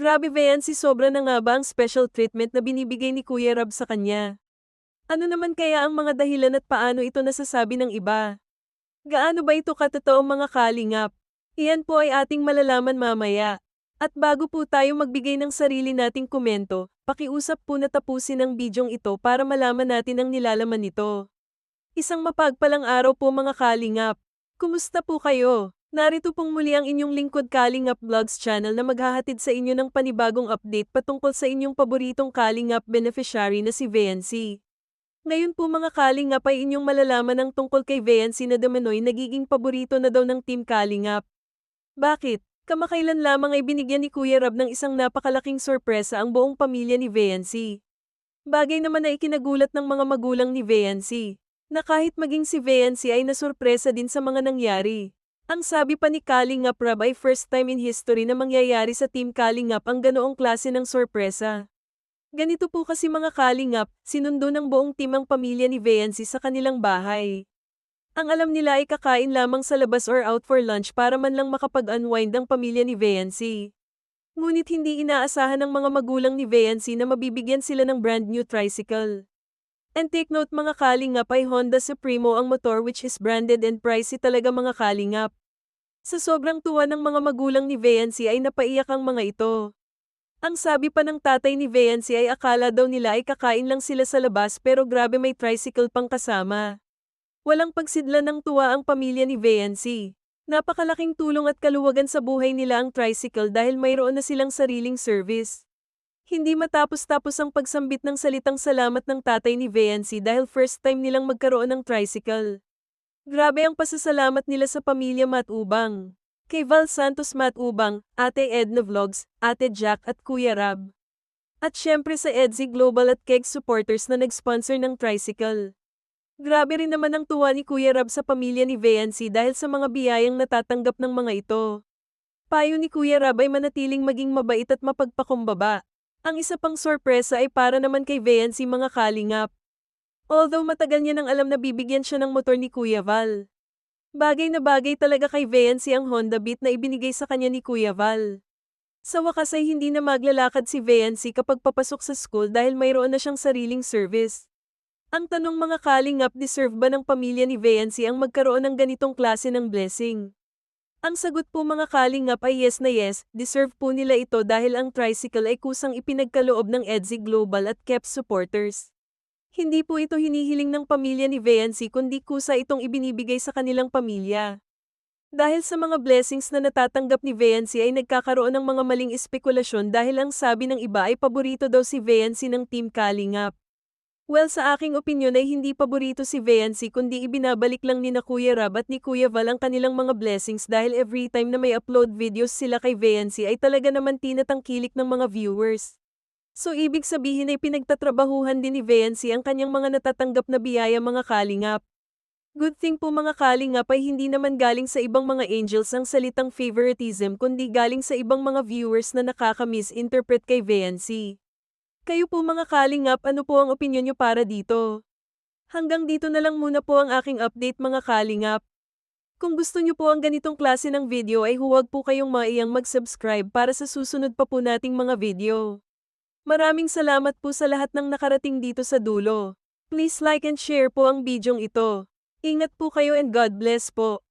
Grabe Viancy, sobra na nga ba ang special treatment na binibigay ni Kuya Rab sa kanya? Ano naman kaya ang mga dahilan at paano ito nasasabi ng iba? Gaano ba ito katotoo mga kalingap? Iyan po ay ating malalaman mamaya. At bago po tayo magbigay ng sarili nating komento, pakiusap po na tapusin ang bidyong ito para malaman natin ang nilalaman nito. Isang mapagpalang araw po mga kalingap. Kumusta po kayo? Narito pong muli ang inyong lingkod Kalingap Vlogs channel na maghahatid sa inyo ng panibagong update patungkol sa inyong paboritong Kalingap beneficiary na si Viancy. Ngayon po mga Kalingap ay inyong malalaman ang tungkol kay Viancy na Damanoy nagiging paborito na daw ng Team Kalingap. Bakit? Kamakailan lamang ay binigyan ni Kuya Rab ng isang napakalaking sorpresa ang buong pamilya ni Viancy. Bagay naman na ikinagulat ng mga magulang ni Viancy, na kahit maging si Viancy ay nasurpresa din sa mga nangyari. Ang sabi pa ni Kalingap Rab ay first time in history na mangyayari sa Team Kalingap ang ganoong klase ng sorpresa. Ganito po kasi mga Kalingap, sinundo ng buong team ang pamilya ni Viancy sa kanilang bahay. Ang alam nila ay kakain lamang sa labas or out for lunch para man lang makapag-unwind ang pamilya ni Viancy. Ngunit hindi inaasahan ng mga magulang ni Viancy na mabibigyan sila ng brand new tricycle. And take note mga Kalingap ay Honda Supremo ang motor which is branded and pricey talaga mga Kalingap. Sa sobrang tuwa ng mga magulang ni Viancy ay napaiyak ang mga ito. Ang sabi pa ng tatay ni Viancy ay akala daw nila ay kakain lang sila sa labas pero grabe may tricycle pang kasama. Walang pagsidla ng tuwa ang pamilya ni Viancy. Napakalaking tulong at kaluwagan sa buhay nila ang tricycle dahil mayroon na silang sariling service. Hindi matapos-tapos ang pagsambit ng salitang salamat ng tatay ni Viancy dahil first time nilang magkaroon ng tricycle. Grabe ang pasasalamat nila sa pamilya Matubang. Kay Val Santos Matubang, Ate Edna Vlogs, Ate Jack at Kuya Rab. At syempre sa EDZI Global at Keg supporters na nag-sponsor ng tricycle. Grabe rin naman ang tuwa ni Kuya Rab sa pamilya ni Viancy dahil sa mga biyayang natatanggap ng mga ito. Payo ni Kuya Rab ay manatiling maging mabait at mapagpakumbaba. Ang isa pang sorpresa ay para naman kay Viancy mga Kalingap. Although matagal niya nang alam na bibigyan siya ng motor ni Kuya Val. Bagay na bagay talaga kay Viancy ang Honda Beat na ibinigay sa kanya ni Kuya Val. Sa wakas ay hindi na maglalakad si Viancy kapag papasok sa school dahil mayroon na siyang sariling service. Ang tanong mga Kalingap, deserve ba ng pamilya ni Viancy ang magkaroon ng ganitong klase ng blessing? Ang sagot po mga Kalingap ay yes na yes, deserve po nila ito dahil ang tricycle ay kusang ipinagkaloob ng EDZI Global at KEP supporters. Hindi po ito hinihiling ng pamilya ni Viancy kundi kusa itong ibinibigay sa kanilang pamilya. Dahil sa mga blessings na natatanggap ni Viancy ay nagkakaroon ng mga maling espekulasyon dahil ang sabi ng iba ay paborito daw si Viancy ng Team Kalingap. Well, sa aking opinyon ay hindi paborito si Viancy kundi ibinabalik lang ni na Kuya Rab at ni Kuya Val ang kanilang mga blessings dahil every time na may upload videos sila kay Viancy ay talaga naman tinatangkilik ng mga viewers. So ibig sabihin ay pinagtatrabahuhan din ni Viancy ang kanyang mga natatanggap na biyaya mga Kalingap. Good thing po mga Kalingap ay hindi naman galing sa ibang mga angels ang salitang favoritism kundi galing sa ibang mga viewers na nakaka-misinterpret kay Viancy. Kayo po mga Kalingap, ano po ang opinyon nyo para dito? Hanggang dito na lang muna po ang aking update mga Kalingap. Kung gusto nyo po ang ganitong klase ng video ay huwag po kayong maiyang mag-subscribe para sa susunod pa po nating mga video. Maraming salamat po sa lahat ng nakarating dito sa dulo. Please like and share po ang bidyong ito. Ingat po kayo and God bless po.